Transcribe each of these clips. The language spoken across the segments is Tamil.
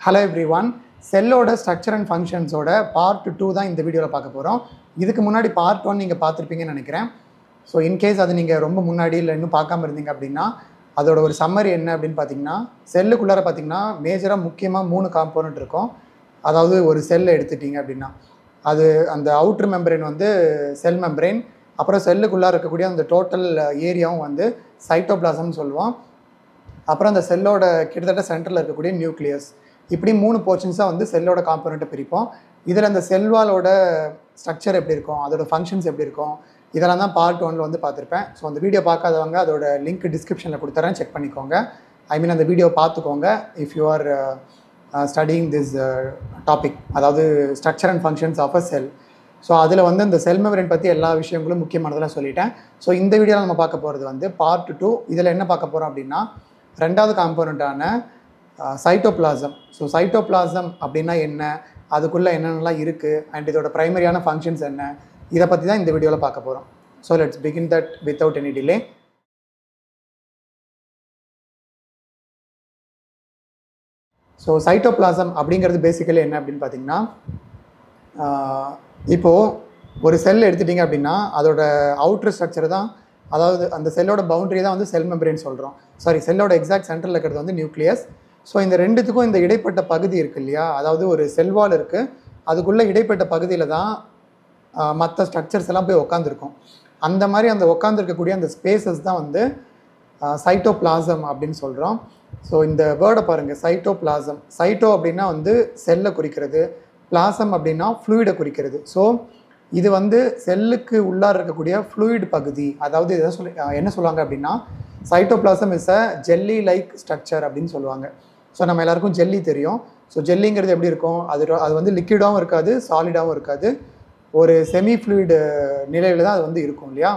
Hello everyone. செல்லோட ஸ்ட்ரக்சர் அண்ட் ஃபங்க்ஷன்ஸோட பார்ட் 2 தான் இந்த வீடியோவில் பார்க்க போகிறோம். இதுக்கு முன்னாடி பார்ட் 1 நீங்கள் பார்த்துருப்பீங்கன்னு நினைக்கிறேன். ஸோ இன்கேஸ் அது நீங்கள் ரொம்ப முன்னாடி இல்லை இன்னும் பார்க்காம இருந்தீங்க அப்படின்னா அதோட ஒரு சம்மரி என்ன அப்படின்னு பார்த்தீங்கன்னா, செல்லுக்குள்ளார பார்த்தீங்கன்னா மேஜராக முக்கியமாக 3 காம்போனன்ட் இருக்கும். அதாவது ஒரு செல்லை எடுத்துட்டிங்க அப்படின்னா அது அந்த அவுட்ரு மெம்பரேன் வந்து செல் மெம்பரேன், அப்புறம் செல்லுக்குள்ளார இருக்கக்கூடிய அந்த டோட்டல் ஏரியாவும் வந்து சைட்டோபிளாசம்னு சொல்லுவோம். அப்புறம் அந்த செல்லோட கிட்டத்தட்ட சென்டரில் இருக்கக்கூடிய நியூக்ளியஸ். இப்படி 3 போர்ஷன்ஸாக வந்து செல்லோட காம்போனண்ட்டை பிரிப்போம். இதில் அந்த செல்வாலோட ஸ்ட்ரக்சர் எப்படி இருக்கும், அதோட ஃபங்க்ஷன்ஸ் எப்படி இருக்கும், இதெல்லாம் தான் பார்ட் 1 வந்து பார்த்துருப்பேன். ஸோ அந்த வீடியோ பார்க்காதவங்க அதோட லிங்க் டிஸ்கிரிப்ஷனில் கொடுத்துறேன், செக் பண்ணிக்கோங்க. ஐ மீன் அந்த வீடியோ பார்த்துக்கோங்க if you are studying this topic, அதாவது structure and functions of a cell. So அதில் வந்து இந்த செல் மெம்பரேன் பற்றி எல்லா விஷயங்களும் முக்கியமானதெல்லாம் சொல்லிட்டேன். ஸோ இந்த வீடியோவில் நம்ம பார்க்க போகிறது வந்து பார்ட் 2. இதில் என்ன பார்க்க போகிறோம் அப்படின்னா, ரெண்டாவது காம்போனண்ட்டான சைட்டோபிளாசம். ஸோ சைட்டோபிளாசம் அப்படின்னா என்ன, அதுக்குள்ளே என்னென்னலாம் இருக்குது அண்ட் இதோட ப்ரைமரியான ஃபங்க்ஷன்ஸ் என்ன, இதை பற்றி தான் இந்த வீடியோவில் பார்க்க போகிறோம். So let's begin that without any delay. So cytoplasm அப்படிங்கிறது பேசிக்கலி என்ன அப்படின்னு பார்த்தீங்கன்னா, இப்போது ஒரு செல் எடுத்துட்டிங்க அப்படின்னா அதோட அவுட்ரு ஸ்ட்ரக்சர் தான், அதாவது அந்த செல்லோட பவுண்டரி தான் வந்து செல் மெம்பரேன் சொல்கிறோம். சாரி, செல்லோட எக்ஸாக்ட் சென்டரில் இருக்கிறது வந்து நியூக்ளியஸ். ஸோ இந்த ரெண்டுத்துக்கும் இந்த இடைப்பட்ட பகுதி இருக்குது இல்லையா, அதாவது ஒரு செல்வால் இருக்குது, அதுக்குள்ளே இடைப்பட்ட பகுதியில் தான் மற்ற ஸ்ட்ரக்சர்ஸ் எல்லாம் போய் உட்காந்துருக்கும். அந்த மாதிரி அந்த உட்காந்துருக்கக்கூடிய அந்த ஸ்பேசஸ் தான் வந்து சைட்டோபிளாசம் அப்படின்னு சொல்கிறோம். ஸோ இந்த வேர்டை பாருங்கள், சைட்டோபிளாசம். சைட்டோ அப்படின்னா வந்து செல்லை குறிக்கிறது, பிளாசம் அப்படின்னா ஃப்ளூயிடை குறிக்கிறது. ஸோ இது வந்து செல்லுக்கு உள்ளார இருக்கக்கூடிய ஃப்ளூயிட் பகுதி. அதாவது இதை என்ன சொல்லுவாங்க அப்படின்னா, cytoplasm is a jelly like structure அப்படின்னு சொல்லுவாங்க. ஸோ நம்ம எல்லாருக்கும் ஜெல்லி தெரியும். ஸோ ஜெல்லிங்கிறது எப்படி இருக்கும், அது வந்து லிக்விடாகவும் இருக்காது, சாலிடாகவும் இருக்காது, ஒரு செமி ஃப்ளூயிடு நிலையில் தான் அது வந்து இருக்கும் இல்லையா.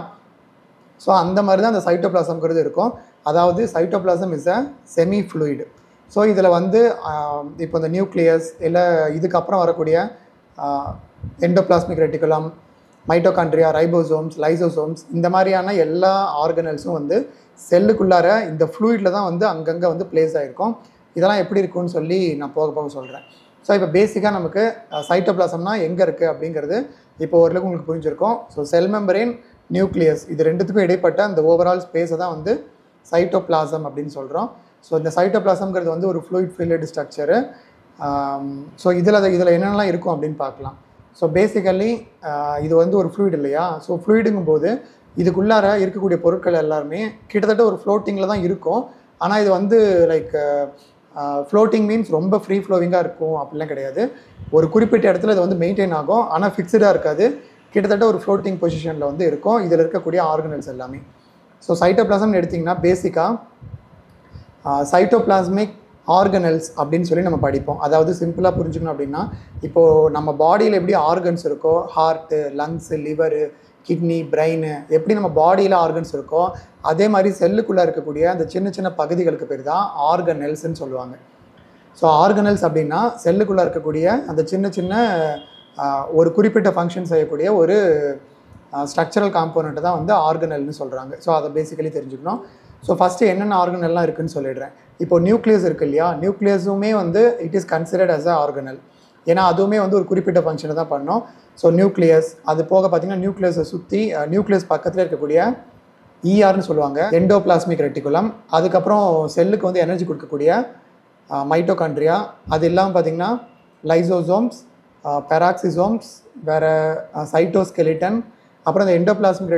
ஸோ அந்த மாதிரி தான் அந்த சைட்டோபிளாசம்ங்கிறது இருக்கும். அதாவது cytoplasm is a semi fluid. So இதில் வந்து இப்போ இந்த நியூக்ளியஸ் இல்லை இதுக்கப்புறம் வரக்கூடிய endoplasmic reticulum, mitochondria, ribosomes, lysosomes, இந்த மாதிரியான எல்லா ஆர்கனல்ஸும் வந்து செல்லுக்குள்ளார இந்த ஃப்ளூயிடில் தான் வந்து அங்கங்கே வந்து பிளேஸ் ஆகிருக்கும். இதெல்லாம் எப்படி இருக்குன்னு சொல்லி நான் போக போக சொல்கிறேன். ஸோ இப்போ பேசிக்காக நமக்கு சைட்டோபிளாசம்னா எங்கே இருக்குது அப்படிங்கிறது இப்போ ஓரளவுக்கு உங்களுக்கு புரிஞ்சிருக்கும். ஸோ செல் மெம்பரேன், நியூக்ளியஸ், இது ரெண்டுத்துக்கும் இடைப்பட்ட அந்த ஓவரால் ஸ்பேஸை தான் வந்து சைட்டோபிளாசம் அப்படின்னு சொல்கிறோம். ஸோ இந்த சைட்டோபிளாசம்ங்கிறது வந்து ஒரு ஃப்ளூயிட் ஃபில்டு ஸ்ட்ரக்சரு. ஸோ இதில் என்னென்னலாம் இருக்கும் அப்படின்னு பார்க்கலாம். ஸோ பேசிக்கலி இது வந்து ஒரு ஃப்ளூயிட் இல்லையா. ஸோ ஃப்ளூயிடுங்கும் போது இதுக்குள்ளார இருக்கக்கூடிய பொருட்கள் எல்லாருமே கிட்டத்தட்ட ஒரு ஃப்ளோட்டிங்கில் தான் இருக்கும். ஆனால் இது வந்து லைக் ஃப்ளோட்டிங் மீன்ஸ் ரொம்ப ஃப்ரீ ஃப்ளோவிங்காக இருக்கும் அப்படிலாம் கிடையாது. ஒரு குறிப்பிட்ட இடத்துல இது வந்து மெயின்டைன் ஆகும், ஆனால் ஃபிக்ஸ்டாக இருக்காது, கிட்டத்தட்ட ஒரு ஃப்ளோட்டிங் பொசிஷனில் வந்து இருக்கும் இதில் இருக்கக்கூடிய ஆர்கனல்ஸ் எல்லாமே. ஸோ சைட்டோபிளாசம்னு எடுத்திங்கன்னா பேசிக்காக சைட்டோபிளாஸ்மிக் ஆர்கனல்ஸ் அப்படின்னு சொல்லி நம்ம படிப்போம். அதாவது சிம்பிளாக புரிஞ்சுக்கணும் அப்படின்னா, இப்போது நம்ம பாடியில் எப்படி ஆர்கன்ஸ் இருக்கோ, heart, lungs, liver, kidney, brain, எப்படி நம்ம பாடியில் ஆர்கன்ஸ் இருக்கோ அதே மாதிரி செல்லுக்குள்ளே இருக்கக்கூடிய அந்த சின்ன சின்ன பகுதிகளுக்கு பேர் தான் ஆர்கனல்ஸ்ன்னு சொல்லுவாங்க. ஸோ ஆர்கனல்ஸ் அப்படின்னா செல்லுக்குள்ளே இருக்கக்கூடிய அந்த சின்ன சின்ன ஒரு குறிப்பிட்ட ஃபங்க்ஷன் செய்யக்கூடிய ஒரு ஸ்ட்ரக்சரல் காம்போனண்ட்டு தான் வந்து ஆர்கனல்னு சொல்கிறாங்க. ஸோ அதை பேசிக்கலி தெரிஞ்சுக்கணும். ஸோ ஃபஸ்ட்டு என்னென்ன ஆர்கனல்லாம் இருக்குதுன்னு சொல்லிடுறேன். இப்போது நியூக்ளியஸ் இருக்குது இல்லையா, நியூக்ளியஸுமே வந்து it is considered as a organelle. ஏன்னா அதுவுமே வந்து ஒரு குறிப்பிட்ட ஃபங்க்ஷனை தான் பண்ணோம். ஸோ நியூக்ளியஸ், அது போக பார்த்திங்கன்னா நியூக்ளியஸை சுற்றி நியூக்ளியஸ் பக்கத்தில் இருக்கக்கூடிய இஆர்னு சொல்லுவாங்க, எண்டோபிளாஸ்மிக் ரெட்டிகுலம், அதுக்கப்புறம் செல்லுக்கு வந்து எனர்ஜி கொடுக்கக்கூடிய மைட்டோகாண்ட்ரியா, அது இல்லாமல் பார்த்திங்கன்னா லைசோசோம்ஸ், பெராக்சிசோம்ஸ், வேறு சைட்டோஸ்கெலிட்டன், அப்புறம் இந்த எண்டோபிளாஸ்மிக்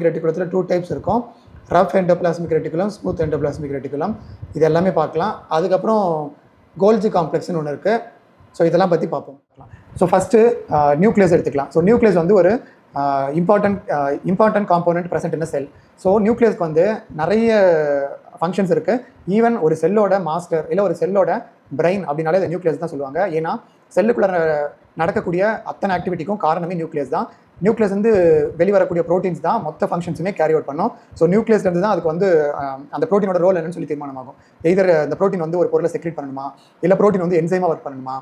ரெட்டிகுலத்தில் 2 டைப்ஸ் இருக்கும், rough endoplasmic reticulum, smooth endoplasmic reticulum, இது எல்லாமே பார்க்கலாம். அதுக்கப்புறம் கோல்ஜி காம்ப்ளெக்ஸ்னு ஒன்று இருக்குது. ஸோ இதெல்லாம் பற்றி பார்ப்போம். ஸோ ஃபஸ்ட்டு நியூக்ளியஸ் எடுத்துக்கலாம். ஸோ நியூக்ளியஸ் வந்து ஒரு important component present in cell. So நியூக்ளியஸ்க்கு வந்து நிறைய ஃபங்க்ஷன்ஸ் இருக்குது. ஈவன் ஒரு செல்லோட மாஸ்டர் இல்லை ஒரு செல்லோட பிரெயின் அப்படின்னாலே அது நியூக்ளியஸ் தான் சொல்லுவாங்க. ஏன்னா செல்லுக்குள்ளே நடக்கக்கூடிய அத்தனை ஆக்டிவிட்டிக்கும் காரணமே நியூக்ளியஸ் தான். நியூக்ளியஸ் வந்து வெளிவரக்கூடிய ப்ரோட்டீன்ஸ் தான் மொத்த ஃபங்க்ஷன்ஸுமே கேரி அவுட் பண்ணும். ஸோ நியூக்ளியஸ்லேருந்து தான் அதுக்கு வந்து அந்த ப்ரோட்டீனோட ரோல் என்னன்னு சொல்லி தீர்மானமாகும். எதர் அந்த ப்ரோட்டீன் வந்து ஒரு பொருளை செக்ரேட் பண்ணணுமா, இல்லை ப்ரோட்டீன் வந்து என்சைமாக ஒர்க் பண்ணணுமா,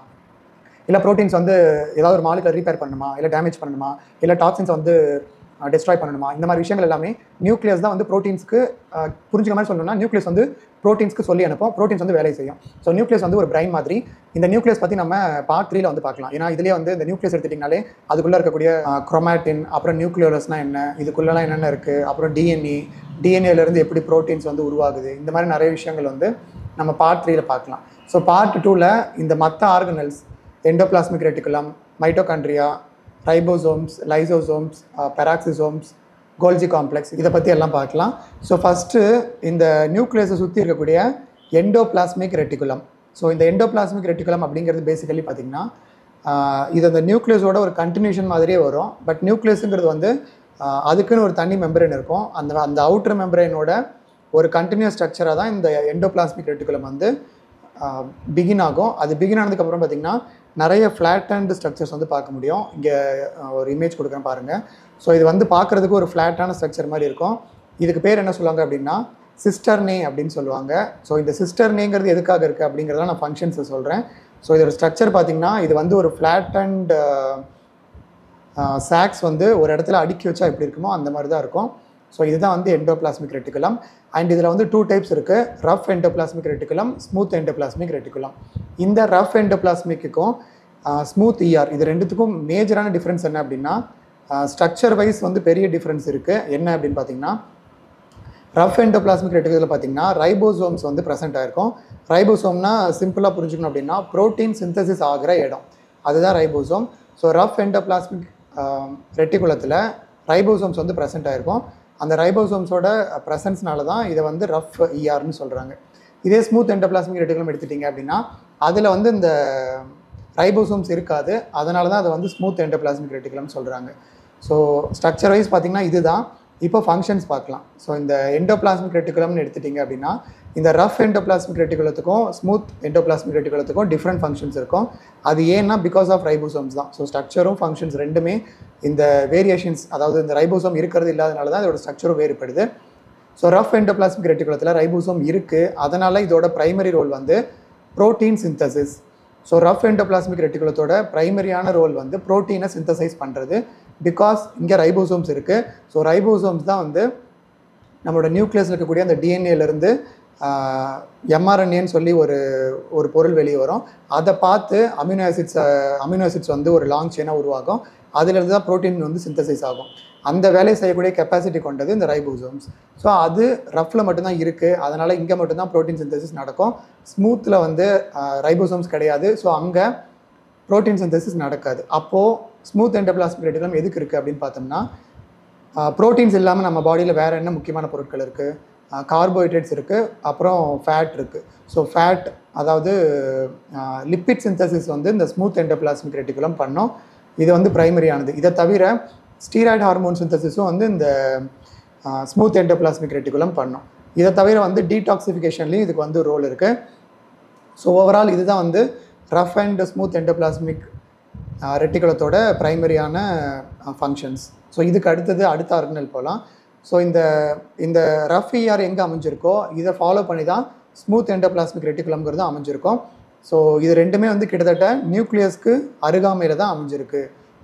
இல்லை ப்ரோட்டீன்ஸ் வந்து ஏதாவது ஒரு மாலிகுலர் ரிப்பேர் பண்ணணுமா, இல்லை டேமேஜ் பண்ணணுமா, இல்லை டாக்ஸின்ஸ் வந்து டெஸ்ட்ராய் பண்ணணுமா, இந்த மாதிரி விஷயங்கள் எல்லாமே நியூக்ளியஸ் தான் வந்து ப்ரோட்டீன்ஸ்க்கு புரிஞ்சுக்க மாதிரி சொல்லணும்னா நியூக்ளியஸ் வந்து ப்ரோட்டீன்ஸ்க்கு சொல்லி அனுப்போம், ப்ரோட்டீன்ஸ் வந்து வேலை செய்யும். ஸோ நியூக்ளியஸ் வந்து ஒரு பிரைன் மாதிரி. இந்த நியூக்ளியஸ் பற்றி நம்ம பார்ட் 3ல வந்து பார்க்கலாம். ஏன்னா இதுலேயே வந்து இந்த நியூக்ளியஸ் எடுத்துட்டிங்கனாலே அதுக்குள்ளே இருக்கக்கூடிய குரோமாட்டின், அப்புறம் நியூக்ளியோலஸ்னால் என்ன, இதுக்குள்ளெல்லாம் என்னென்ன இருக்குது, அப்புறம் டிஎன்ஏலேருந்து எப்படி ப்ரோட்டீன்ஸ் வந்து உருவாகுது, இந்த மாதிரி நிறைய விஷயங்கள் வந்து நம்ம பார்ட் 3ல பார்க்கலாம். ஸோ பார்ட் 2ல இந்த மற்ற organelles, endoplasmic reticulum, mitochondria, ribosomes, lysosomes, peroxisomes, Golgi complex, இதை பற்றி எல்லாம் பார்க்கலாம். ஸோ ஃபஸ்ட்டு இந்த நியூக்ளியஸை சுற்றி இருக்கக்கூடிய எண்டோபிளாஸ்மிக் ரெட்டிகுலம். ஸோ இந்த எண்டோபிளாஸ்மிக் ரெட்டிகுலம் அப்படிங்கிறது பேசிக்கலி பார்த்திங்கன்னா இது அந்த நியூக்ளியஸோட ஒரு கண்டினியூஷன் மாதிரியே வரும். பட் நியூக்ளியஸுங்கிறது வந்து அதுக்குன்னு ஒரு தனி மெம்பரேன் இருக்கும். அந்த அவுட்டர் மெம்பரேனோட ஒரு கண்டினியூஸ் ஸ்ட்ரக்சராக தான் இந்த எண்டோபிளாஸ்மிக் ரெட்டிகுலம் வந்து பிகின் ஆகும். அது பிகின் ஆனதுக்கப்புறம் பார்த்திங்கன்னா நிறைய ஃப்ளாட் அண்ட் ஸ்ட்ரக்சர்ஸ் வந்து பார்க்க முடியும். இங்கே ஒரு இமேஜ் கொடுக்குறேன் பாருங்கள். ஸோ இது வந்து பார்க்குறதுக்கு ஒரு ஃப்ளாட்டான ஸ்ட்ரக்சர் மாதிரி இருக்கும். இதுக்கு பேர் என்ன சொல்லுவாங்க அப்படின்னா சிஸ்டர்னே அப்படின்னு சொல்லுவாங்க. ஸோ இந்த சிஸ்டர்னேங்கிறது எதுக்காக இருக்குது அப்படிங்கிறத நான் ஃபங்க்ஷன்ஸை சொல்கிறேன். ஸோ இதோட ஸ்ட்ரக்சர் பார்த்திங்கன்னா இது வந்து ஒரு ஃப்ளாட் அண்ட் சாக்ஸ் வந்து ஒரு இடத்துல அடுக்கி வச்சா எப்படி இருக்குமோ அந்த மாதிரி தான் இருக்கும். ஸோ இதுதான் வந்து எண்டோபிளாஸ்மிக் ரெட்டிகுலம். அண்ட் இதில் வந்து 2 டைப்ஸ் இருக்குது, rough endoplasmic reticulum, smooth endoplasmic reticulum. இந்த ரஃப் எண்டோபிளாஸ்மிக்கும் ஸ்மூத் இஆர் இது ரெண்டுத்துக்கும் மேஜரான டிஃப்ரென்ஸ் என்ன அப்படின்னா ஸ்ட்ரக்சர் வைஸ் வந்து பெரிய டிஃப்ரென்ஸ் இருக்குது. என்ன அப்படின்னு பார்த்தீங்கன்னா ரஃப் எண்டோபிளாஸ்மிக் ரெட்டிகுலத்தில் பார்த்தீங்கன்னா ரைபோசோம்ஸ் வந்து ப்ரெசென்ட் ஆகிருக்கும். ரைபோசோம்னா சிம்பிளாக புரிஞ்சுக்கணும் அப்படின்னா ப்ரோட்டீன் சிந்தசிஸ் ஆகிற இடம், அதுதான் ரைபோசோம். ஸோ ரஃப் எண்டோபிளாஸ்மிக் ரெட்டிகுலத்தில் ரைபோசோம்ஸ் வந்து ப்ரெசென்ட் ஆகிருக்கும். அந்த ரைபோசோம்ஸோட ப்ரெசன்ஸ்னால தான் இதை வந்து ரஃப் இஆர்னு சொல்கிறாங்க. இதே ஸ்மூத் எண்டோபிளாஸ்மிக் ரெட்டிகுலம் எடுத்துட்டிங்க அப்படின்னா அதில் வந்து இந்த ரைபோசோம்ஸ் இருக்காது, அதனால தான் அதை வந்து ஸ்மூத் எண்டோபிளாஸ்மிக் ரெட்டிகுலம்னு சொல்கிறாங்க. ஸோ ஸ்ட்ரக்சர் வைஸ் பார்த்திங்கன்னா இதுதான். இப்போ ஃபங்க்ஷன்ஸ் பார்க்கலாம். ஸோ இந்த எண்டோபிளாஸ்மிக் ரெட்டிகுலம்னு எடுத்துட்டிங்க அப்படின்னா இந்த ரஃப் எண்டோபிளாஸ்மிக் ரெட்டிகுலத்துக்கும் ஸ்மூத் எண்டோபிளாஸ்மிக் ரெட்டிகுலத்துக்கும் டிஃப்ரெண்ட் ஃபங்க்ஷன்ஸ் இருக்கும். அது ஏன்னா பிகாஸ் ஆஃப் ரைபோசோம்ஸ் தான். ஸோ ஸ்ட்ரக்சரும் ஃபங்க்ஷன்ஸ் ரெண்டுமே இந்த வேரியேஷன்ஸ், அதாவது இந்த ரைபோசோம் இருக்கிறது இல்லாதனால தான் இதோட ஸ்ட்ரக்சரும் வேறுபடுது. ஸோ ரஃப் எண்டோபிளாஸ்மிக் ரெட்டிகுலத்தில் ரைபோசோம் இருக்குது, அதனால் இதோட ப்ரைமரி ரோல் வந்து protein synthesis. So rough endoplasmic ரெட்டிகுலத்தோட ப்ரைமரியான ரோல் வந்து ப்ரோட்டீனை சிந்தசைஸ் பண்ணுறது. பிகாஸ் இங்கே ரைபோசோம்ஸ் இருக்குது. ஸோ ரைபோசோம்ஸ் தான் வந்து நம்மளோட நியூக்ளியஸில் இருக்கக்கூடிய அந்த டிஎன்ஏலேருந்து எம்ஆர்என்ஏன்னு சொல்லி ஒரு பொருள் வெளியே வரும். அதை பார்த்து அமினோ ஆசிட்ஸ் வந்து ஒரு லாங் செயினாக உருவாகும். அதிலிருந்து தான் ப்ரோட்டீன் வந்து சிந்தசைஸ் ஆகும். அந்த வேலையை செய்யக்கூடிய கெப்பாசிட்டி கொண்டது இந்த ரைபோசோம்ஸ். ஸோ அது ரஃப்பில் மட்டும்தான் இருக்குது, அதனால் இங்கே மட்டும்தான் ப்ரோட்டீன் சிந்தசிஸ் நடக்கும். ஸ்மூத்தில் வந்து ரைபோசோம்ஸ் கிடையாது. ஸோ அங்கே ப்ரோட்டீன் சிந்தசிஸ் நடக்காது. அப்போது ஸ்மூத் எண்டோபிளாஸ்மிக் ரெட்டிகுலம் எதுக்கு இருக்குது அப்படின்னு பார்த்தோம்னா ப்ரோட்டீன்ஸ் இல்லாமல் நம்ம பாடியில் வேறு என்ன முக்கியமான பொருட்கள் இருக்குது, கார்போஹைட்ரேட்ஸ் இருக்குது, அப்புறம் ஃபேட் இருக்குது. ஸோ ஃபேட், அதாவது லிப்பிட் சிந்தசிஸ் வந்து இந்த ஸ்மூத் எண்டோபிளாஸ்மிக் ரெட்டிகுலம் பண்ணோம். இது வந்து ப்ரைமரியானது. இதை தவிர ஸ்டீராய்டு ஹார்மோன் சிந்தசிஸும் வந்து இந்த ஸ்மூத் எண்டோபிளாஸ்மிக் ரெட்டிகுலம் பண்ணோம். இதை தவிர வந்து டீடாக்சிஃபிகேஷன்லேயும் இதுக்கு வந்து ரோல் இருக்குது. ஸோ ஓவரால் இதுதான் வந்து ரஃப் அண்ட் ஸ்மூத் எண்டோபிளாஸ்மிக் ரெட்டிகுலத்தோட ப்ரைமரியான ஃபங்க்ஷன்ஸ். ஸோ இதுக்கு அடுத்த ஆர்கனல் போகலாம். ஸோ இந்த ரஃப் இஆர் எங்கே அமைஞ்சிருக்கோ இதை ஃபாலோ பண்ணி தான் ஸ்மூத் எண்டோபிளாஸ்மிக் ரெட்டிகுலம்ங்கிறது அமைஞ்சிருக்கும். ஸோ இது ரெண்டுமே வந்து கிட்டத்தட்ட நியூக்ளியஸ்க்கு அருகாமையில் தான் அமைஞ்சிருக்கு.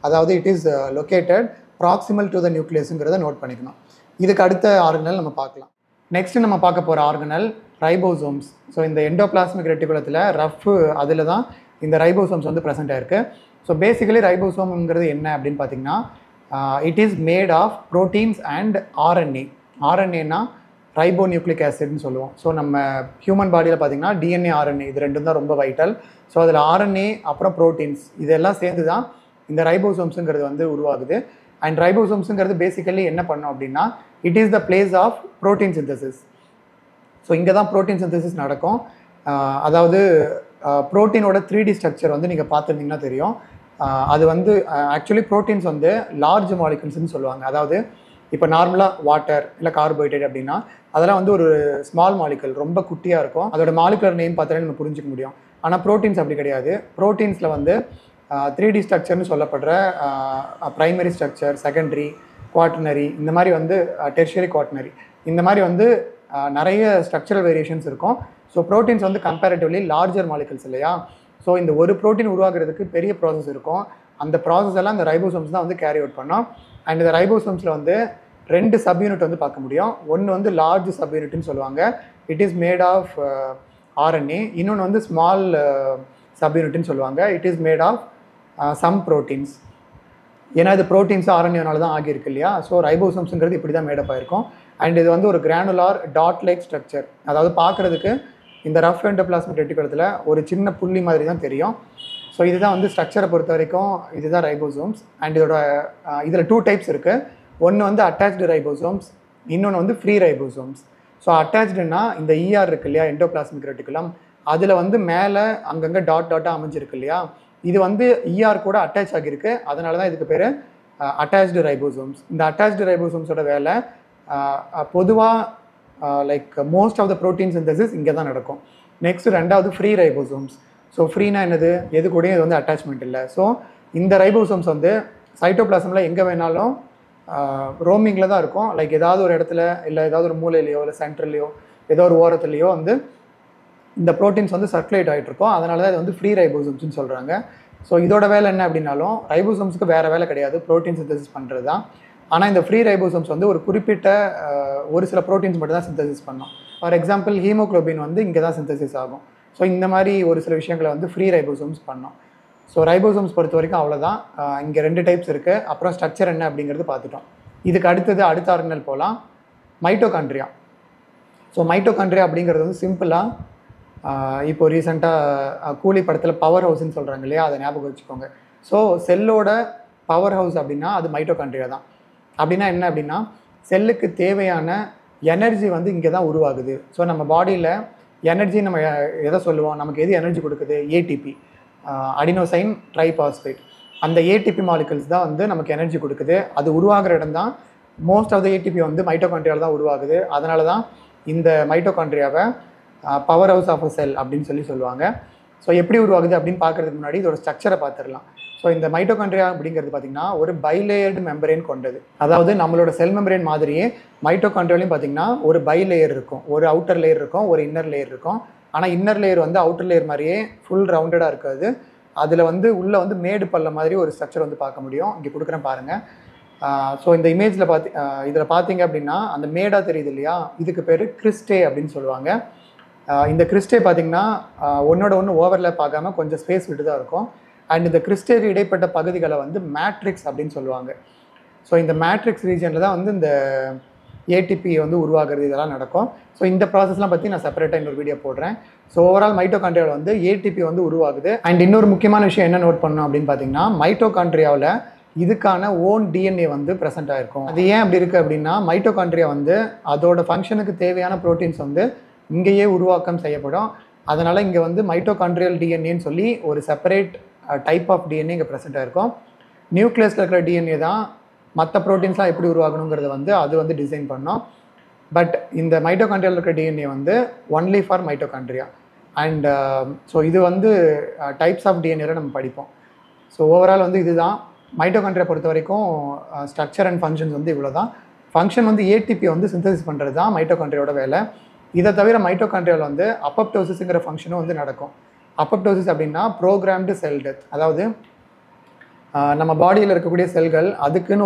அதாவது it is located proximal to the நியூக்ளியஸுங்கிறத நோட் பண்ணிக்கணும். இதுக்கு அடுத்த ஆர்கனல் நம்ம பார்க்கலாம். நெக்ஸ்ட்டு நம்ம பார்க்க போகிற ஆர்கனல் ரைபோசோம்ஸ். ஸோ இந்த எண்டோபிளாஸ்மிக் ரெட்டிகுலத்தில் ரஃப் அதில் தான் இந்த ரைபோசோம்ஸ் வந்து ப்ரெசென்ட் ஆயிருக்கு. ஸோ பேசிக்கலி ரைபோசோம்ங்கிறது என்ன அப்படின்னு பார்த்தீங்கன்னா it is made of proteins and RNA. ஆர்என்ஏனா ரைபோ நியூக்ளிக் ஆசிட்னு சொல்லுவோம். ஸோ நம்ம ஹியூமன் பாடியில் பார்த்திங்கன்னா டிஎன்ஏ, ஆர்என்ஏ இது ரெண்டும் தான் ரொம்ப வைட்டல். ஸோ அதில் ஆர்என்ஏ அப்புறம் ப்ரோட்டீன்ஸ் இதெல்லாம் சேர்ந்து தான் இந்த ரைபோசோம்ஸுங்கிறது வந்து உருவாகுது. அண்ட் ரைபோசோம்ஸுங்கிறது பேசிக்கலி என்ன பண்ணோம் அப்படின்னா it is the place of protein synthesis. So இங்கே தான் ப்ரோட்டீன் சிந்தசிஸ் நடக்கும். அதாவது ப்ரோட்டீனோட 3D ஸ்ட்ரக்சர் வந்து நீங்கள் பார்த்துருந்தீங்கன்னா தெரியும். அது வந்து ஆக்சுவலி ப்ரோட்டீன்ஸ் வந்து லார்ஜ் மாலிகுல்ஸ்னு சொல்லுவாங்க. அதாவது இப்போ நார்மலாக வாட்டர் இல்லை கார்போஹைட்ரேட் அப்படின்னா அதெல்லாம் வந்து ஒரு ஸ்மால் மாலிகுல், ரொம்ப குட்டியாக இருக்கும். அதோட மாலிகுலர் நேம் பார்த்தாலே நம்ம புரிஞ்சிக்க முடியும். ஆனால் ப்ரோட்டீன்ஸ் அப்படி கிடையாது. ப்ரோட்டீன்ஸில் வந்து 3D ஸ்ட்ரக்சர்னு சொல்லப்படுற ப்ரைமரி ஸ்ட்ரக்சர், செகண்டரி, குவாட்டர்னரி, இந்த மாதிரி வந்து டெர்ஷியரி, குவாட்டர்னரி, இந்த மாதிரி வந்து நிறைய ஸ்ட்ரக்சரல் வேரியேஷன்ஸ் இருக்கும். ஸோ ப்ரோட்டீன்ஸ் வந்து கம்பேரிட்டிவ்லி லார்ஜர் மாலிகுல்ஸ் இல்லையா. ஸோ இந்த ஒரு ப்ரோட்டீன் உருவாக்குறதுக்கு பெரிய ப்ராசஸ் இருக்கும். அந்த ப்ராசஸ் எல்லாம் இந்த ரைபோசோம்ஸ் தான் வந்து கேரி அவுட் பண்ணோம். அண்ட் இந்த ரைபோசோம்ஸில் வந்து 2 சப்யூனிட் வந்து பார்க்க முடியும். ஒன்று வந்து லார்ஜ் சப்யூனிட்னு சொல்லுவாங்க, it is made of RNA. இன்னொன்று வந்து ஸ்மால் சப்யூனிட்னு சொல்லுவாங்க, it is made of some proteins. ஏன்னா இது ப்ரோட்டீன்ஸ் RNAனால தான் ஆகியிருக்கு இல்லையா. ஸோ ரைபோசோம்ஸுங்கிறது இப்படி தான் மேடப் ஆயிருக்கும். அண்ட் இது வந்து ஒரு கிரானுலார் டாட் லைக் ஸ்ட்ரக்சர், அதாவது பார்க்குறதுக்கு இந்த ரஃப் எண்டோபிளாஸ்மிக் ரெட்டிகுலத்தில் ஒரு சின்ன புள்ளி மாதிரி தான் தெரியும். ஸோ இதுதான் வந்து ஸ்ட்ரக்சரை பொறுத்த வரைக்கும் இதுதான் ரைபோசோம்ஸ். அண்ட் இதோட இதில் 2 டைப்ஸ் இருக்குது. ஒன்று வந்து அட்டாச்டு ரைபோசோம்ஸ், இன்னொன்று வந்து ஃப்ரீ ரைபோசோம்ஸ். ஸோ அட்டாச்டுனா இந்த ER இருக்கு இல்லையா, எண்டோபிளாஸ்மிக் ரெட்டிகுலம், அதில் வந்து மேலே அங்கங்கே டாட்டாக அமைஞ்சிருக்கு இல்லையா, இது வந்து ER கூட அட்டாச் ஆகியிருக்கு. அதனால தான் இதுக்கு பேர் அட்டாச்டு ரைபோசோம்ஸ். இந்த அட்டாச்டு ரைபோசோம்ஸோட வேலை பொதுவாக like most of the protein synthesis இங்கே தான் நடக்கும். நெக்ஸ்ட் 2வது ஃப்ரீ ரைபோசோம்ஸ். ஸோ ஃப்ரீனா என்னது, எது கூடயும் இது வந்து அட்டாச்மெண்ட் இல்லை. ஸோ இந்த ரைபோசோம்ஸ் வந்து சைட்டோபிளாசமில் எங்கே வேணாலும் ரோமிங்கில் தான் இருக்கும். லைக் ஏதாவது ஒரு இடத்துல இல்லை ஏதாவது ஒரு மூலையிலையோ இல்லை சென்ட்ரல்லையோ ஏதோ ஒரு ஓரத்துலையோ வந்து இந்த ப்ரோட்டீன்ஸ் வந்து சர்க்குலேட் ஆகிட்டு இருக்கும். அதனால தான் இது வந்து ஃப்ரீ ரைபோசோம்ஸ்னு சொல்கிறாங்க. ஸோ இதோட வேலை என்ன அப்படின்னாலும் ரைபோசோம்ஸுக்கு வேறு வேலை கிடையாது, ப்ரோட்டீன் சிந்தசிஸ் பண்ணுறது தான். ஆனால் இந்த ஃப்ரீ ரைபோசோம்ஸ் வந்து ஒரு குறிப்பிட்ட ஒரு சில ப்ரோட்டீன்ஸ் மட்டும் தான் சிந்தசிஸ் பண்ணோம். ஃபார் எக்ஸாம்பிள் ஹீமோக்ளோபின் வந்து இங்கே தான் சிந்தசிஸ் ஆகும். ஸோ இந்த மாதிரி ஒரு சில விஷயங்களை வந்து ஃப்ரீ ரைபோசோம்ஸ் பண்ணோம். ஸோ ரைபோசோம்ஸ் பொறுத்த வரைக்கும் அவ்வளோதான். இங்கே 2 டைப்ஸ் இருக்குது. அப்புறம் ஸ்ட்ரக்சர் என்ன அப்படிங்கிறது பார்த்துட்டோம். இதுக்கு அடுத்தது அடுத்த ஆர்கனல் போகலாம், மைட்டோகாண்ட்ரியா. ஸோ மைட்டோகாண்ட்ரியா அப்படிங்கிறது வந்து சிம்பிளாக இப்போ ரீசெண்டாக கூலி படத்தில் பவர் ஹவுஸ்ன்னு சொல்கிறாங்க இல்லையா, அதை ஞாபகம் வச்சுக்கோங்க. ஸோ செல்லோட பவர் ஹவுஸ் அப்படின்னா அது மைட்டோகாண்ட்ரியா தான். அப்படின்னா என்ன அப்படின்னா, செல்லுக்கு தேவையான எனர்ஜி வந்து இங்கே தான் உருவாகுது. ஸோ நம்ம பாடியில் எனர்ஜி நம்ம எதை சொல்லுவோம், நமக்கு எது எனர்ஜி கொடுக்குது, ATP, அடினோசைன் ட்ரைபாஸ்பேட். அந்த ATP மாலிகல்ஸ் தான் வந்து நமக்கு எனர்ஜி கொடுக்குது. அது உருவாகிற இடம் தான் மோஸ்ட் ஆஃப் த ATP வந்து மைட்டோகாண்ட்ரியாவில் தான் உருவாகுது. அதனால தான் இந்த மைட்டோகாண்ட்ரியாவை பவர் ஹவுஸ் ஆஃப் அ செல் அப்படின்னு சொல்லுவாங்க. ஸோ எப்படி உருவாகுது அப்படின்னு பார்க்குறதுக்கு முன்னாடி இதோட ஸ்ட்ரக்சரை பார்த்துடலாம். ஸோ இந்த மைட்டோகாண்ட்ரியா அப்படிங்கிறது பார்த்திங்கன்னா ஒரு பைலேயர்டு மெம்பரேன் கொண்டது. அதாவது நம்மளோட செல் மெம்பரேன் மாதிரியே மைட்டோகாண்ட்ரியாலையும் பார்த்திங்கன்னா ஒரு பை லேயர் இருக்கும், ஒரு அவுட்டர் லேயர் இருக்கும், ஒரு இன்னர் லேயர் இருக்கும். ஆனால் இன்னர் லேயர் வந்து அவுட்டர் லேயர் மாதிரியே ஃபுல் ரவுண்டடாக இருக்காது. அதில் வந்து உள்ளே வந்து மேடு பல்ல மாதிரி ஒரு ஸ்ட்ரக்சர் வந்து பார்க்க முடியும். இங்கே கொடுக்குறேன் பாருங்கள். ஸோ இந்த இமேஜில் இதில் பார்த்தீங்க அப்படின்னா அந்த மேடாக தெரியுது இல்லையா, இதுக்கு பேர் கிறிஸ்டே அப்படின்னு சொல்லுவாங்க. இந்த கிறிஸ்டே பார்த்திங்கன்னா ஒன்றோட ஒன்று ஓவர்லேப் ஆகாமல் கொஞ்சம் ஸ்பேஸ் விட்டு தான் இருக்கும். அண்ட் இந்த கிறிஸ்டேக்கு இடைப்பட்ட பகுதிகளை வந்து மேட்ரிக்ஸ் அப்படின்னு சொல்லுவாங்க. ஸோ இந்த மேட்ரிக்ஸ் ரீஜனில் தான் வந்து இந்த ATP வந்து உருவாகிறது இதெல்லாம் நடக்கும். ஸோ இந்த ப்ராசஸ்லாம் பற்றி நான் செப்பரேட்டாக இன்னொரு வீடியோ போடுறேன். ஸோ ஓவரால் மைட்டோகாண்ட்ரியாவில் வந்து ATP வந்து உருவாகுது. அண்ட் இன்னொரு முக்கியமான விஷயம் என்ன நோட் பண்ணணும் அப்படின்னு பார்த்தீங்கன்னா, மைட்டோகாண்ட்ரியாவில் இதுக்கான ஓன் DNA வந்து ப்ரெசென்ட் ஆகிருக்கும். அது ஏன் அப்படி இருக்குது அப்படின்னா, மைட்டோகாண்ட்ரியா வந்து அதோட ஃபங்க்ஷனுக்கு தேவையான ப்ரோட்டீன்ஸ் வந்து இங்கேயே உருவாக்கம் செய்யப்படும். அதனால் இங்கே வந்து மைட்டோகாண்ட்ரியல் DNAன்னு சொல்லி ஒரு செப்பரேட் டைப் ஆஃப் DNA இங்கே ப்ரெசென்ட் ஆகிருக்கும். நியூக்ளியஸில் இருக்கிற DNA தான் மற்ற ப்ரோட்டீன்ஸ்லாம் எப்படி உருவாகணுங்கிறத வந்து அது வந்து டிசைன் பண்ணோம். பட் இந்த மைட்டோகாண்ட்ரியாவில் இருக்கிற DNA வந்து only for mitochondria. And so இது வந்து டைப்ஸ் ஆஃப் DNAவில் நம்ம படிப்போம். ஸோ ஓவரால் வந்து இதுதான் மைட்டோகாண்ட்ரியா பொறுத்த வரைக்கும் ஸ்ட்ரக்சர் அண்ட் ஃபங்க்ஷன்ஸ் வந்து இவ்வளோ தான். ஃபங்க்ஷன் வந்து ATP வந்து சிந்தசிஸ் பண்ணுறது தான் மைட்டோகாண்ட்ரியோட வேலை. இதை தவிர மைட்டோகாண்ட்ரியாவில் வந்து அப்பப்டோசிஸுங்கிற ஃபங்க்ஷனும் வந்து நடக்கும். அப்பப்டோசிஸ் அப்படின்னா ப்ரோக்ராம்டு செல் டெத். அதாவது நம்ம பாடியில் இருக்கக்கூடிய செல்கள் அதுக்குன்னு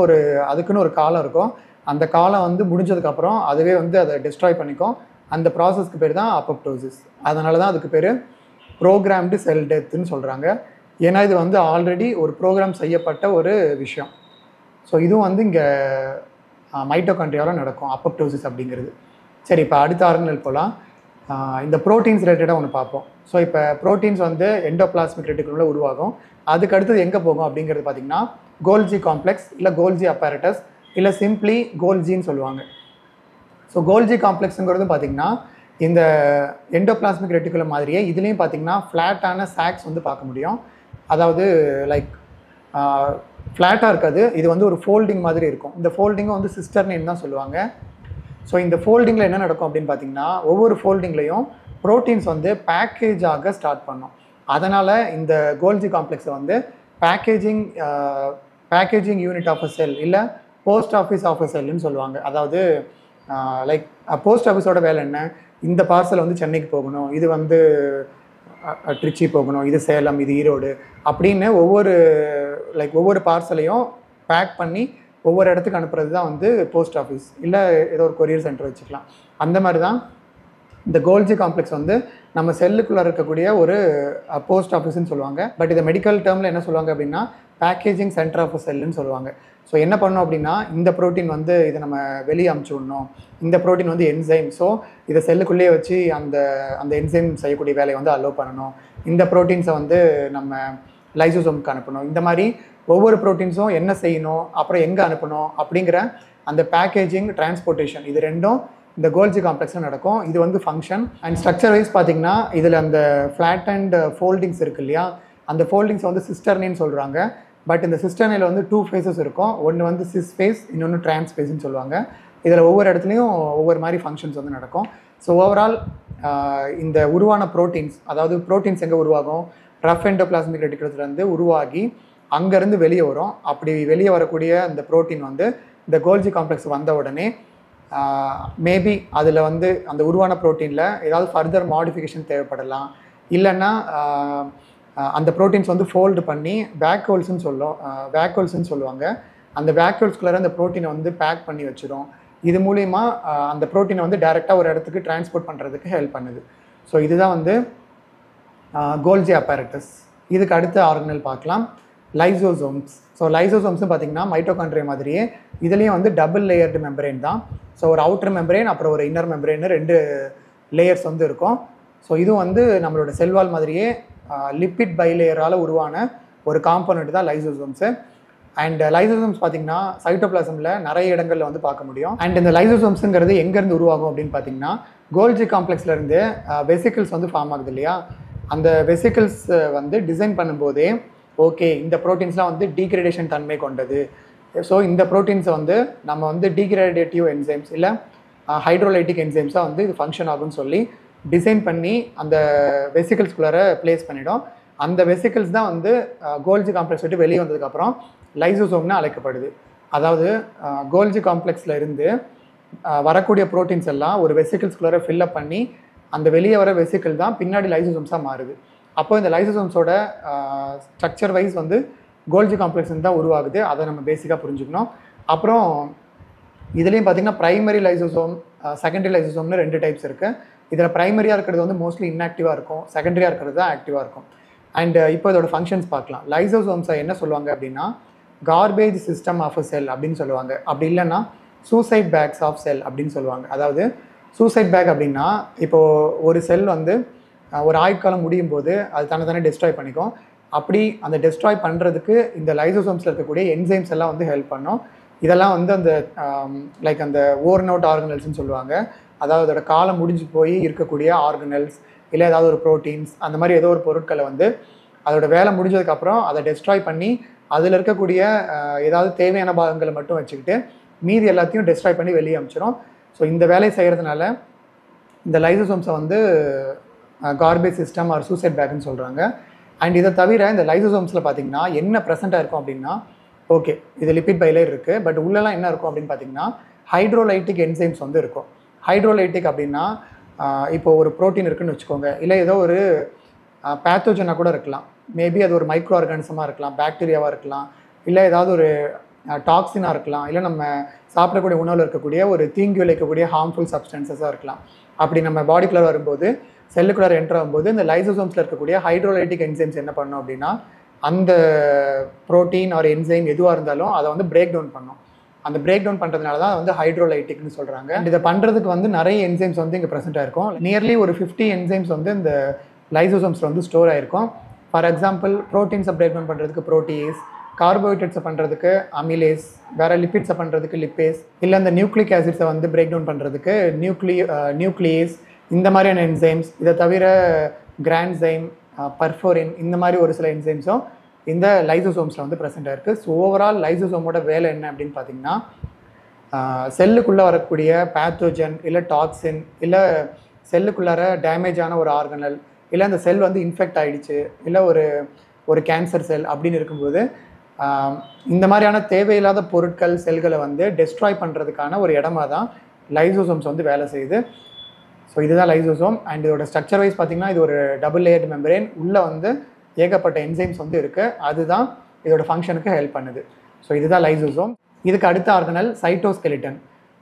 ஒரு காலம் இருக்கும். அந்த காலம் வந்து முடிஞ்சதுக்கப்புறம் அதுவே வந்து அதை டிஸ்ட்ராய் பண்ணிக்கும். அந்த ப்ராசஸ்க்கு பேர் தான் அப்பப்டோசிஸ். அதனால தான் அதுக்கு பேர் ப்ரோக்ராம்டு செல் டெத்துன்னு சொல்கிறாங்க. ஏன்னா இது வந்து ஆல்ரெடி ஒரு ப்ரோக்ராம் செய்யப்பட்ட ஒரு விஷயம். ஸோ இதுவும் வந்து இங்கே மைட்டோகாண்ட்ரியாவில் நடக்கும் அப்பப்டோசிஸ் அப்படிங்கிறது. சரி, இப்போ அடுத்த ஆர்கனல் போகலாம். இந்த ப்ரோட்டீன்ஸ் ரிலேட்டடாக ஒன்று பார்ப்போம். ஸோ இப்போ ப்ரோட்டீன்ஸ் வந்து எண்டோபிளாஸ்மிக் ரெட்டிகுலமில் உருவாகும். அதுக்கு அடுத்தது எங்கே போகும் அப்படிங்கிறது பார்த்திங்கன்னா கோல்ஜி காம்ப்ளெக்ஸ் இல்லை கோல்ஜி அப்பேரட்டஸ் இல்லை சிம்பிளி கோல்ஜின்னு சொல்லுவாங்க. ஸோ கோல்ஜி காம்ப்ளெக்ஸுங்கிறது பார்த்திங்கன்னா இந்த எண்டோபிளாஸ்மிக் ரெட்டிகுலம் மாதிரியே இதுலேயும் பார்த்திங்கன்னா ஃப்ளாட்டான சாக்ஸ் வந்து பார்க்க முடியும். அதாவது லைக் ஃப்ளாட்டாக இருக்காது, இது வந்து ஒரு ஃபோல்டிங் மாதிரி இருக்கும். இந்த ஃபோல்டிங்கும் வந்து சிஸ்டர் நேம் தான் சொல்லுவாங்க. ஸோ இந்த ஃபோல்டிங்கில் என்ன நடக்கும் அப்படின்னு பார்த்தீங்கன்னா, ஒவ்வொரு ஃபோல்டிங்லேயும் ப்ரோட்டீன்ஸ் வந்து பேக்கேஜ் ஆக ஸ்டார்ட் பண்ணும். அதனால் இந்த கோல்ஜி காம்ப்ளெக்ஸை வந்து பேக்கேஜிங் யூனிட் ஆஃப் அ செல் இல்லை போஸ்ட் ஆஃபீஸ் ஆஃப் அ செல்லுன்னு சொல்லுவாங்க. அதாவது லைக் போஸ்ட் ஆஃபீஸோட வேலை என்ன, இந்த பார்சல் வந்து சென்னைக்கு போகணும், இது வந்து ட்ரிச்சி போகணும், இது சேலம், இது ஈரோடு அப்படின்னு ஒவ்வொரு லைக் ஒவ்வொரு பார்சலையும் பேக் பண்ணி ஒவ்வொரு இடத்துக்கு அனுப்புறது தான் வந்து போஸ்ட் ஆஃபீஸ், இல்லை ஏதோ ஒரு கொரியர் சென்டர் வச்சுக்கலாம். அந்த மாதிரி தான் இந்த கோல்ஜி காம்ப்ளெக்ஸ் வந்து நம்ம செல்லுக்குள்ளே இருக்கக்கூடிய ஒரு போஸ்ட் ஆஃபீஸ்ன்னு சொல்லுவாங்க. பட் இதை மெடிக்கல் டேர்மில் என்ன சொல்லுவாங்க அப்படின்னா பேக்கேஜிங் சென்டர் ஆஃப் செல்லுன்னு சொல்லுவாங்க. ஸோ என்ன பண்ணோம் அப்படின்னா இந்த ப்ரோட்டீன் வந்து இதை நம்ம வெளியே அமுச்சு விடணும், இந்த ப்ரோட்டீன் வந்து என்சைம், ஸோ இதை செல்லுக்குள்ளேயே வச்சு அந்த அந்த என்சைம் செய்யக்கூடிய வேலையை வந்து அலோவ் பண்ணணும், இந்த ப்ரோட்டீன்ஸை வந்து நம்ம லைசோசோமுக்கு அனுப்பணும், இந்த மாதிரி ஒவ்வொரு ப்ரோட்டீன்ஸும் என்ன செய்யணும், அப்புறம் எங்கே அனுப்பணும் அப்படிங்கிற அந்த பேக்கேஜிங் டிரான்ஸ்போர்ட்டேஷன் இது ரெண்டும் இந்த கோல்ஜி காம்ப்ளெக்ஸில் நடக்கும். இது வந்து ஃபங்க்ஷன். அண்ட் ஸ்ட்ரக்சர் வைஸ் பார்த்திங்கன்னா இதில் அந்த ஃப்ளாட் அண்ட் ஃபோல்டிங்ஸ் இருக்குது இல்லையா, அந்த ஃபோல்டிங்ஸ் வந்து சிஸ்டர்னின்னு சொல்கிறாங்க. பட் இந்த சிஸ்டர்னில் வந்து 2 ஃபேஸஸ் இருக்கும். ஒன்று வந்து சிஸ் ஃபேஸ், இன்னொன்று ட்ரான்ஸ் ஃபேஸ்ன்னு சொல்லுவாங்க. இதில் ஒவ்வொரு இடத்துலையும் ஒவ்வொரு மாதிரி ஃபங்க்ஷன்ஸ் வந்து நடக்கும். ஸோ ஓவரால் இந்த உருவான ப்ரோட்டீன்ஸ், அதாவது ப்ரோட்டீன்ஸ் எங்கே உருவாகும், ரஃப் எண்டோபிளாஸ்மிக் ரெட்டிகுலத்துலேருந்து உருவாகி அங்கேருந்து வெளியே வரும். அப்படி வெளியே வரக்கூடிய அந்த ப்ரோட்டீன் வந்து இந்த கோல்ஜி காம்ப்ளெக்ஸ் வந்த உடனே மேபி அதில் வந்து அந்த உருவான ப்ரோட்டீனில் ஏதாவது ஃபர்தர் மாடிஃபிகேஷன் தேவைப்படலாம், இல்லைன்னா அந்த ப்ரோட்டீன்ஸ் வந்து ஃபோல்டு பண்ணி வேக்யூல்ஸ்ன்னு சொல்லுவாங்க. அந்த வேக்யூல்ஸ்குள்ளே அந்த ப்ரோட்டீனை வந்து பேக் பண்ணி வச்சிடும். இது மூலிமா அந்த ப்ரோட்டீனை வந்து டைரெக்டாக ஒரு இடத்துக்கு டிரான்ஸ்போர்ட் பண்ணுறதுக்கு ஹெல்ப் பண்ணுது. ஸோ இதுதான் வந்து கோல்ஜி அப்பேரட்டஸ். இதுக்கு அடுத்த ஆர்கனல் பார்க்கலாம், லைசோசோம்ஸ். ஸோ லைசோசோம்ஸ்னு பார்த்திங்கன்னா மைட்டோகாண்ட்ரியா மாதிரியே இதுலேயும் வந்து டபுள் லேயர்டு மெம்பரேன் தான். ஸோ ஒரு அவுட்டர் மெம்பரேன் அப்புறம் ஒரு இன்னர் மெம்பரேன்னு 2 லேயர்ஸ் வந்து இருக்கும். ஸோ இதுவும் வந்து நம்மளோட செல்வால் மாதிரியே லிப்பிட் பைலேயரால் உருவான ஒரு காம்போனண்ட் தான் லைசோசோம்ஸு. அண்ட் லைசோசோம்ஸ் பார்த்திங்கன்னா சைட்டோபிளாசமில் நிறைய இடங்களில் வந்து பார்க்க முடியும். அண்ட் இந்த லைசோசோம்ஸுங்கிறது எங்கேருந்து உருவாகும் அப்படின்னு பார்த்திங்கன்னா கோல்ஜி காம்ப்ளெக்ஸ்லேருந்து வெசிக்கிள்ஸ் வந்து ஃபார்ம் ஆகுது இல்லையா, அந்த வெசிக்கிள்ஸ் வந்து டிசைன் பண்ணும்போதே ஓகே இந்த ப்ரோட்டீன்ஸ்லாம் வந்து டீக்ரேடேஷன் தன்மை கொண்டது, ஸோ இந்த ப்ரோட்டீன்ஸை வந்து நம்ம வந்து டீக்ரேடேட்டிவ் என்சைம்ஸ் இல்லை ஹைட்ரோலைட்டிக் என்சைம்ஸாக வந்து இது ஃபங்க்ஷன் ஆகும்னு சொல்லி டிசைன் பண்ணி அந்த வெசிக்கிள்ஸ்குள்ளார பிளேஸ் பண்ணிடும். அந்த வெசிக்கிள்ஸ் தான் வந்து கோல்ஜி காம்ப்ளெக்ஸ் விட்டு வெளியே வந்ததுக்கப்புறம் லைசோசோம்னு அழைக்கப்படுது. அதாவது கோல்ஜி காம்ப்ளெக்ஸில் இருந்து வரக்கூடிய ப்ரோட்டீன்ஸ் எல்லாம் ஒரு வெசிக்கிள்ஸ்குள்ளார ஃபில்லப் பண்ணி அந்த வெளியே வர வெசிக்கிள் தான் பின்னாடி லைசோசோம்ஸாக மாறுது. அப்போ இந்த லைசோசோம்ஸோட ஸ்ட்ரக்சர் வைஸ் வந்து கோல்ஜி காம்ப்ளெக்ஸ் தான் உருவாகுது. அதை நம்ம பேசிக்காக புரிஞ்சுக்கணும். அப்புறம் இதுலேயும் பார்த்திங்கன்னா ப்ரைமரி லைசோசோம், செகண்டரி லைசோசோம்னு 2 டைப்ஸ் இருக்குது. இதில் ப்ரைமரியாக இருக்கிறது வந்து மோஸ்ட்லி இன்ஆக்டிவாக இருக்கும், செகண்டரியாக இருக்கிறது தான் ஆக்டிவாக இருக்கும். அண்ட் இப்போ இதோட ஃபங்க்ஷன்ஸ் பார்க்கலாம். லைசோசோம்ஸை என்ன சொல்லுவாங்க அப்படின்னா கார்பேஜ் சிஸ்டம் ஆஃப் அ செல் அப்படின்னு சொல்லுவாங்க. அப்படி இல்லைன்னா சூசைட் பேக்ஸ் ஆஃப் செல் அப்படின்னு சொல்லுவாங்க. அதாவது சூசைட் பேக் அப்படின்னா இப்போது ஒரு செல் வந்து ஒரு ஆயுட்காலம் முடியும் போது அது தானே டெஸ்ட்ராய் பண்ணிக்கும். அப்படி அந்த டெஸ்ட்ராய் பண்ணுறதுக்கு இந்த லைசோசோம்ஸில் இருக்கக்கூடிய என்சைம்ஸ் எல்லாம் வந்து ஹெல்ப் பண்ணும். இதெல்லாம் வந்து அந்த லைக் அந்த ஓர்ன் அவுட் ஆர்கனல்ஸ்ன்னு சொல்லுவாங்க. அதாவது அதோட காலம் முடிஞ்சு போய் இருக்கக்கூடிய ஆர்கனல்ஸ் இல்லை ஏதாவது ஒரு ப்ரோட்டீன்ஸ் அந்த மாதிரி ஏதோ ஒரு பொருட்களை வந்து அதோட வேலை முடிஞ்சதுக்கப்புறம் அதை டெஸ்ட்ராய் பண்ணி அதில் இருக்கக்கூடிய ஏதாவது தேவையான பாகங்களை மட்டும் வச்சுக்கிட்டு மீதி எல்லாத்தையும் டெஸ்ட்ராய் பண்ணி வெளியே அனுப்பிச்சிடும். ஸோ இந்த வேலையை செய்கிறதுனால இந்த லைசோசோம்ஸை வந்து கார்பேஜ் சிஸ்டம் ஆர் சூசைட் பேக்னு சொல்கிறாங்க. அண்ட் இதை தவிர இந்த லைசோசோம்ஸில் பார்த்திங்கன்னா என்ன ப்ரெசென்ட்டாக இருக்கும் அப்படின்னா ஓகே இது லிப்பிட் பைலேயர் இருக்குது, பட் உள்ளெல்லாம் என்ன இருக்கும் அப்படின்னு பார்த்திங்கன்னா ஹைட்ரோலைட்டிக் என்சைம்ஸ் வந்து இருக்கும். ஹைட்ரோலைட்டிக் அப்படின்னா இப்போ ஒரு ப்ரோட்டீன் இருக்குதுன்னு வச்சுக்கோங்க, இல்லை ஏதோ ஒரு பேத்தோஜனாக கூட இருக்கலாம், மேபி அது ஒரு மைக்ரோ ஆர்கானிசமாக இருக்கலாம், பாக்டீரியாவாக இருக்கலாம், இல்லை ஏதாவது ஒரு டாக்ஸினாக இருக்கலாம், இல்லை நம்ம சாப்பிடக்கூடிய உணவில் இருக்கக்கூடிய ஒரு தீங்கு விளைக்கக்கூடிய ஹார்ம்ஃபுல் சப்ஸ்டன்சஸாக இருக்கலாம். அப்படி நம்ம பாடிக்குள்ளே வரும்போது செல்லுக்குள்ளே என்டர் ஆகும்போது இந்த லைசோசோம்ஸில் இருக்கக்கூடிய ஹைட்ரோலைட்டிக் என்சைம்ஸ் என்ன பண்ணணும் அப்படின்னா அந்த ப்ரோட்டீன் ஒரு என்சைம் எதுவாக இருந்தாலும் அதை வந்து பிரேக் டவுன் பண்ணும். அந்த பிரேக் டவுன் பண்ணுறதுனால தான் வந்து ஹைட்ரோலைட்டிக்னு சொல்கிறாங்க. இதை பண்ணுறதுக்கு வந்து நிறைய என்சைம்ஸ் வந்து இங்கே ப்ரெசென்ட் ஆயிருக்கும். நியர்லி ஒரு 50 என்சைம்ஸ் வந்து இந்த லைசோசோம்ஸில் வந்து ஸ்டோர் ஆயிருக்கும். ஃபார் எக்ஸாம்பிள் ப்ரோட்டீன்ஸை பிரேக் டவுன் பண்ணுறதுக்கு ப்ரோட்டீஸ், கார்போஹைட்ரேட்ஸை பண்ணுறதுக்கு அமிலேஸ், வேறு லிப்பிட்ஸை பண்ணுறதுக்கு லிப்பேஸ், இல்லை அந்த நியூக்ளிக் ஆசிட்ஸை வந்து பிரேக் டவுன் பண்ணுறதுக்கு நியூக்ளியேஸ், இந்த மாதிரியான என்சைம்ஸ். இதை தவிர கிரான்சைம், பர்ஃபோரின், இந்த மாதிரி ஒரு சில என்சைம்ஸும் இந்த லைசோசோம்ஸில் வந்து ப்ரெசென்ட் ஆயிருக்கு. ஸோ ஓவரால் லைசோசோமோட வேலை என்ன அப்படின்னு பார்த்தீங்கன்னா செல்லுக்குள்ளே வரக்கூடிய பேத்தோஜன் இல்லை டாக்ஸின் இல்லை செல்லுக்குள்ளார டேமேஜ் ஆன ஒரு ஆர்கனல் இல்லை அந்த செல் வந்து இன்ஃபெக்ட் ஆகிடுச்சு இல்லை ஒரு கேன்சர் செல் அப்படின்னு இருக்கும்போது இந்த மாதிரியான தேவையில்லாத பொருட்கள் செல்களை வந்து டெஸ்ட்ராய் பண்ணுறதுக்கான ஒரு இடமா தான் லைசோசோம்ஸ் வந்து வேலை செய்யுது. ஸோ இதுதான் லைசோசோம். அண்ட் இதோட ஸ்ட்ரக்சர் வைஸ் பார்த்திங்கன்னா இது ஒரு டபுள் லேயர்டு மெம்பரேன், உள்ளே வந்து ஏகப்பட்ட என்சைம்ஸ் வந்து இருக்குது. அதுதான் இதோட ஃபங்க்ஷனுக்கு ஹெல்ப் பண்ணுது. ஸோ இதுதான் லைசோசோம். இதுக்கு அடுத்த ஆர்கனல் சைட்டோஸ்கெலிட்டன்.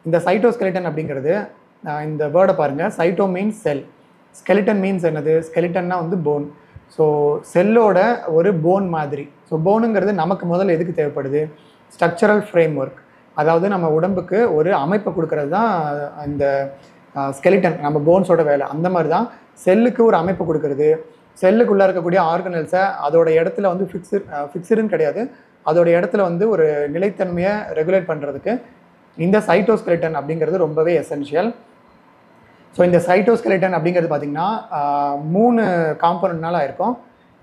இந்த சைட்டோஸ்கெலிட்டன் அப்படிங்கிறது இந்த வேர்டை பாருங்கள், சைட்டோ மீன்ஸ் செல், ஸ்கெலிட்டன் மீன்ஸ் என்னது, ஸ்கெலிட்டன்னா வந்து போன். ஸோ செல்லோட ஒரு போன் மாதிரி. ஸோ போனுங்கிறது நமக்கு முதல்ல எதுக்கு தேவைப்படுது, ஸ்ட்ரக்சரல் ஃப்ரேம் ஒர்க், அதாவது நம்ம உடம்புக்கு ஒரு அமைப்பை கொடுக்கறது தான் இந்த ஸ்கெலிட்டன், நம்ம போன்ஸோட வேலை. அந்த மாதிரி தான் செல்லுக்கு ஒரு அமைப்பு கொடுக்கறது, செல்லுக்குள்ளே இருக்கக்கூடிய ஆர்கனல்ஸை அதோட இடத்துல வந்து ஃபிக்ஸடுன்னு கிடையாது, அதோட இடத்துல வந்து ஒரு நிலைத்தன்மையை ரெகுலேட் பண்ணுறதுக்கு இந்த சைட்டோஸ்கெலிட்டன் அப்படிங்கிறது ரொம்பவே எசென்ஷியல். ஸோ இந்த சைட்டோஸ்கெலிட்டன் அப்படிங்கிறது பார்த்திங்கன்னா 3 காம்போனன்ட்னால இருக்கும்.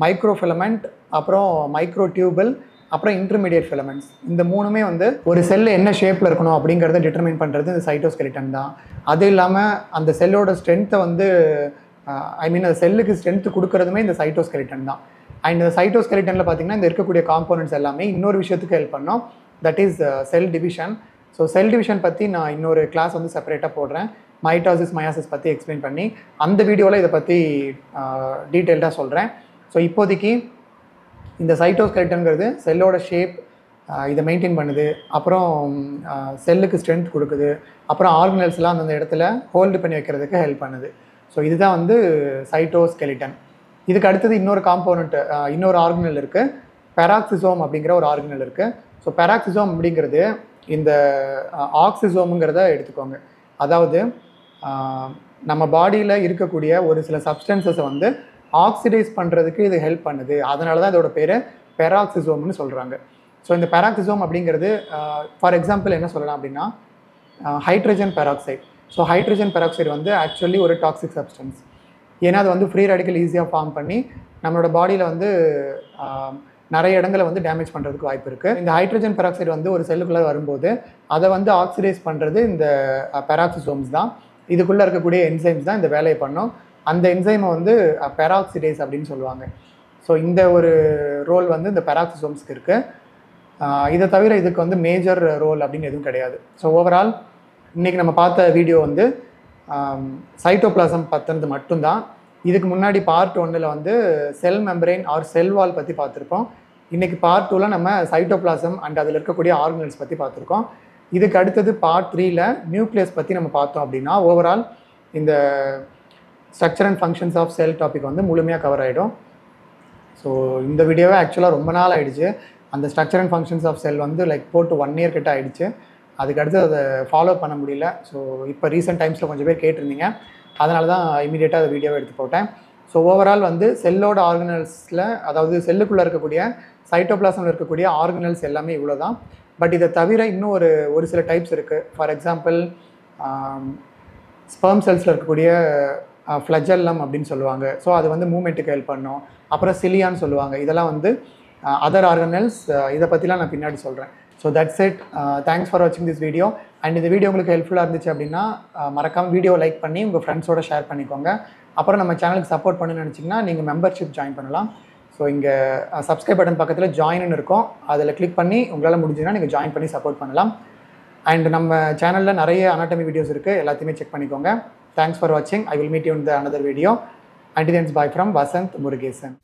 மைக்ரோஃபிலமெண்ட், அப்புறம் மைக்ரோ டியூபல், அப்புறம் இன்டர்மீடியட் ஃபிலமெண்ட்ஸ். இந்த 3மே வந்து ஒரு செல்லு என்ன ஷேப்பில் இருக்கணும் அப்படிங்கிறத டிட்டர்மைன் பண்ணுறது இந்த சைட்டோஸ்கெலிட்டன் தான். அது இல்லாமல் அந்த செல்லோட ஸ்ட்ரென்த்தை வந்து அந்த செல்லுக்கு ஸ்ட்ரென்த்து கொடுக்குறதுமே இந்த சைட்டோஸ்கெலிட்டன் தான். அண்ட் இந்த சைட்டோஸ்கெலிட்டனில் பார்த்திங்கன்னா இந்த இருக்கக்கூடிய காம்போனன்ட்ஸ் எல்லாமே இன்னொரு விஷயத்துக்கு ஹெல்ப் பண்ணோம், that is cell division. So cell division பற்றி நான் இன்னொரு கிளாஸ் வந்து செப்பரேட்டாக போடுறேன், மைட்டாசிஸ் மயாசிஸ் பற்றி எக்ஸ்பிளைன் பண்ணி. அந்த வீடியோவில் இதை பற்றி டீட்டெயில்டாக சொல்கிறேன். ஸோ இப்போதைக்கு இந்த சைட்டோஸ்கெலிட்டன்கிறது செல்லோட ஷேப் இதை மெயின்டைன் பண்ணுது, அப்புறம் செல்லுக்கு ஸ்ட்ரென்த் கொடுக்குது, அப்புறம் ஆர்கனல்ஸ்லாம் அந்தந்த இடத்துல ஹோல்டு பண்ணி வைக்கிறதுக்கு ஹெல்ப் பண்ணுது. ஸோ இதுதான் வந்து சைட்டோஸ்கெலிட்டன். இதுக்கு அடுத்தது இன்னொரு காம்போனண்ட், இன்னொரு ஆர்கனல் இருக்குது, பெராக்சிசோம் அப்படிங்கிற ஒரு ஆர்கனல் இருக்குது. ஸோ பெராக்சிசோம் அப்படிங்கிறது இந்த ஆக்சிசோமுங்கிறத எடுத்துக்கோங்க. அதாவது நம்ம பாடியில் இருக்கக்கூடிய ஒரு சில சப்ஸ்டன்சஸை வந்து ஆக்சிடைஸ் பண்ணுறதுக்கு இது ஹெல்ப் பண்ணுது. அதனால தான் இதோட பேர் பெராக்சிசோம்னு சொல்கிறாங்க. ஸோ இந்த பெராக்சிசோம் அப்படிங்கிறது ஃபார் எக்ஸாம்பிள் என்ன சொல்லலாம் அப்படின்னா hydrogen peroxide. So hydrogen peroxide வந்து ஆக்சுவலி ஒரு டாக்ஸிக் சப்ஸ்டன்ஸ். ஏன்னா அது வந்து ஃப்ரீ ரேடிக்கல் ஈஸியாக ஃபார்ம் பண்ணி நம்மளோட பாடியில் வந்து நிறைய இடங்களை வந்து டேமேஜ் பண்ணுறதுக்கு வாய்ப்பு இருக்குது. இந்த ஹைட்ரஜன் பெராக்சைடு வந்து ஒரு செல்லுக்குள்ளே வரும்போது அதை வந்து ஆக்சிடைஸ் பண்ணுறது இந்த பெராக்சிசோம்ஸ் தான். இதுக்குள்ளே இருக்கக்கூடிய என்சைம்ஸ் தான் இந்த வேலையை பண்ணோம். அந்த என்சைமை வந்து பெராக்சிடேஸ் அப்படின்னு சொல்லுவாங்க. ஸோ இந்த ஒரு ரோல் வந்து இந்த பெராக்சிசோம்ஸ்க்கு இருக்குது. இதை தவிர இதுக்கு வந்து மேஜர் ரோல் அப்படின்னு எதுவும் கிடையாது. ஸோ ஓவரால் இன்றைக்கி நம்ம பார்த்த வீடியோ வந்து சைட்டோபிளாசம் பற்றினது மட்டும்தான். இதுக்கு முன்னாடி பார்ட் 1ல் வந்து செல் மெம்பரேன் ஆர் செல் வால் பற்றி பார்த்துருக்கோம். இன்றைக்கி பார்ட் 2ல் நம்ம சைட்டோபிளாசம் அண்ட் அதில் இருக்கக்கூடிய ஆர்கனல்ஸ் பற்றி பார்த்துருக்கோம். இதுக்கு அடுத்தது பார்ட் 3ல் நியூக்ளியஸ் பற்றி நம்ம பார்த்தோம் அப்படின்னா ஓவரால் இந்த structure and functions of cell topic வந்து முழுமையாக கவர் ஆகிடும். ஸோ இந்த வீடியோவே ஆக்சுவலாக ரொம்ப நாள் ஆகிடுச்சு. அந்த structure and functions of cell வந்து போட்டு 1 இயர் கிட்ட ஆகிடுச்சு. அதுக்கடுத்து அதை ஃபாலோ பண்ண முடியல. ஸோ இப்போ ரீசெண்ட் டைம்ஸில் கொஞ்சம் பேர் கேட்டிருந்தீங்க, அதனால தான் இமீடியட்டாக அந்த வீடியோவை எடுத்து போட்டேன். ஸோ ஓவரால் வந்து செல்லோட ஆர்கனல்ஸில், அதாவது செல்லுக்குள்ளே இருக்கக்கூடிய சைட்டோபிளாசமில் இருக்கக்கூடிய ஆர்கனல்ஸ் எல்லாமே இவ்வளோ தான். பட் இதை தவிர இன்னும் ஒரு சில டைப்ஸ் இருக்குது. ஃபார் எக்ஸாம்பிள் ஸ்பெர்ம் செல்ஸில் இருக்கக்கூடிய ஃப்ளஜெல்லம் அப்படின்னு சொல்லுவாங்க. ஸோ அது வந்து மூமெண்ட்டுக்கு ஹெல்ப் பண்ணும். அப்புறம் சிலியான்னு சொல்லுவாங்க. இதெல்லாம் வந்து அதர் ஆர்கனல்ஸ். இதை பற்றிலாம் நான் பின்னாடி சொல்கிறேன். So that's it. Thanks for வாட்சிங் திஸ் வீடியோ. அண்ட் இந்த வீடியோ உங்களுக்கு ஹெல்ப்ஃபுல்லாக இருந்துச்சு அப்படின்னா மறக்காமல் வீடியோ லைக் பண்ணி உங்கள் ஃப்ரெண்ட்ஸோட ஷேர் பண்ணிக்கோங்க. அப்புறம் நம்ம சேனலுக்கு சப்போர்ட் பண்ணணும்னு நினச்சிங்கன்னா நீங்கள் மெம்பர்ஷிப் ஜாயின் பண்ணலாம். ஸோ இங்கே சப்ஸ்கிரைப் பட்டன் பக்கத்தில் ஜாயின்னு இருக்கும், அதில் கிளிக் பண்ணி உங்களால் முடிஞ்சுன்னா நீங்கள் ஜாயின் பண்ணி சப்போர்ட் பண்ணலாம். அண்ட் நம்ம சேனலில் நிறைய அனாட்டமி வீடியோஸ் இருக்குது, எல்லாத்தையுமே செக் பண்ணிக்கோங்க. தேங்க்ஸ் ஃபார் வாட்சிங். I will meet you in the another video. Until then, bye from Vasant Murugesan.